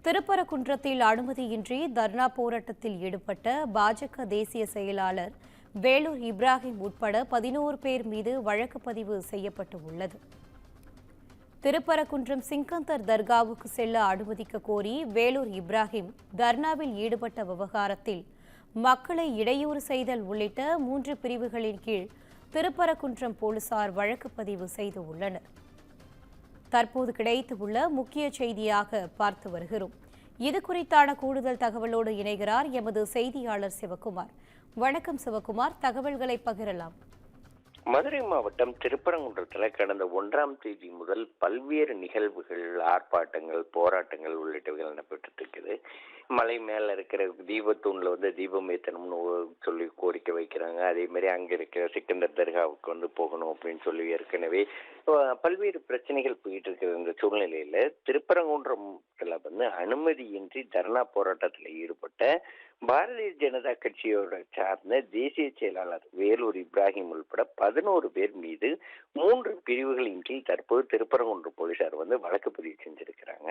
திருப்பரங்குன்றத்தில் அனுமதியின்றி தர்ணா போராட்டத்தில் ஈடுபட்ட பாஜக தேசிய செயலாளர் வேலூர் இப்ராஹிம் உட்பட 11 பேர் மீது வழக்கு பதிவு செய்யப்பட்டு உள்ளது. திருப்பரங்குன்றம் சிங்கந்தர் தர்காவுக்கு செல்ல அனுமதிக்க கோரி வேலூர் இப்ராஹிம் தர்ணாவில் ஈடுபட்ட விவகாரத்தில் மக்களை இடையூறு செய்தல் உள்ளிட்ட 3 பிரிவுகளின் கீழ் திருப்பரங்குன்றம் போலீசார் வழக்கு பதிவு செய்துள்ளனர். தற்போது கிடைத்துள்ள முக்கிய செய்தியாக பார்த்து வருகிறோம். இது குறித்தான கூடுதல் தகவலோடு இணைகிறார் எமது செய்தியாளர் சிவகுமார். வணக்கம் சிவகுமார், தகவல்களை பகிரலாம். மதுரை மாவட்டம் திருப்பரங்குன்றத்தில் கடந்த 1ஆம் தேதி முதல் பல்வேறு நிகழ்வுகள், ஆர்ப்பாட்டங்கள், போராட்டங்கள் உள்ளிட்டவைகள் நடைபெற்று இருக்குது. மலை மேல இருக்கிற தீபத்தூண்ல தீபம் ஏற்றணும்னு சொல்லி கோரிக்கை வைக்கிறாங்க. அதே மாதிரி அங்க இருக்கிற சிக்கந்தர் தர்காவுக்கு போகணும் அப்படின்னு சொல்லி ஏற்கனவே பல்வேறு பிரச்சனைகள் போயிட்டு இருக்கிற இந்த சூழ்நிலையில திருப்பரங்குன்றத்துல அனுமதியின்றி தர்ணா போராட்டத்தில் ஈடுபட்ட பாரதிய ஜனதா கட்சியோட சார்ந்த தேசிய செயலாளர் வேலூர் இப்ராஹிம் உள்பட 11 பேர் மீது 3 பிரிவுகளின் கீழ் தற்போது திருப்பரங்குன்றம் போலீசார் வழக்கு பதிவு செஞ்சிருக்கிறாங்க.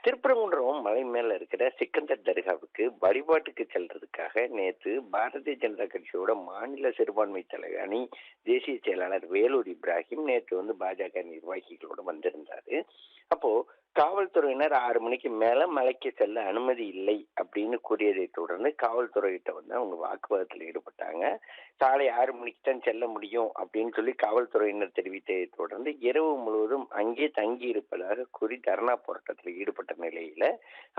திருப்பரங்குன்றம் மலை மேல இருக்கிற சிக்கந்தர் தர்காவுக்கு வழிபாட்டுக்கு செல்றதுக்காக நேற்று பாரதிய ஜனதா கட்சியோட மாநில சிறுபான்மை அணி தேசிய செயலாளர் வேலூர் இப்ராஹிம் நேற்று பாஜக நிர்வாகிகளோட வந்திருந்தாரு. அப்போ காவல்துறையினர் 6 மணிக்கு மேல மலைக்கு செல்ல அனுமதி இல்லை அப்படின்னு கூறியதை தொடர்ந்து காவல்துறையிட்ட அவங்க வாக்குவாதத்தில் ஈடுபட்டாங்க. காலை 6 மணிக்கு தான் செல்ல முடியும் அப்படின்னு சொல்லி காவல்துறையினர் தெரிவித்ததை தொடர்ந்து இரவு முழுவதும் அங்கே தங்கி இருப்பதாக கூறி தர்ணா போராட்டத்தில் ஈடுபட்ட நிலையில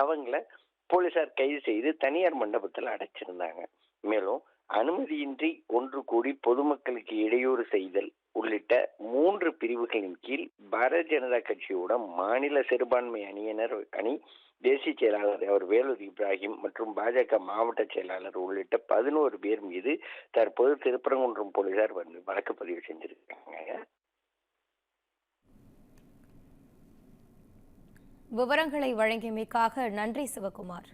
அவங்கள போலீசார் கைது செய்து தனியார் மண்டபத்தில் அடைச்சிருந்தாங்க. மேலும் அனுமதியின்றி ஒன்று கூடி பொதுமக்களுக்கு இடையூறு செய்தல் உள்ளிட்ட 3 பிரிவுகளின் கீழ் பாரதிய ஜனதா கட்சியோட மாநில சிறுபான்மை அணி தேசிய செயலாளர் அவர் வேலூர் இப்ராஹிம் மற்றும் பாஜக மாவட்ட செயலாளர் உள்ளிட்ட 11 பேர் மீது தற்போது திருப்பரங்குன்றம் போலீசார் வழக்கு பதிவு செஞ்சிருக்காங்க. விவரங்களை வழங்கியமைக்காக நன்றி சிவகுமார்.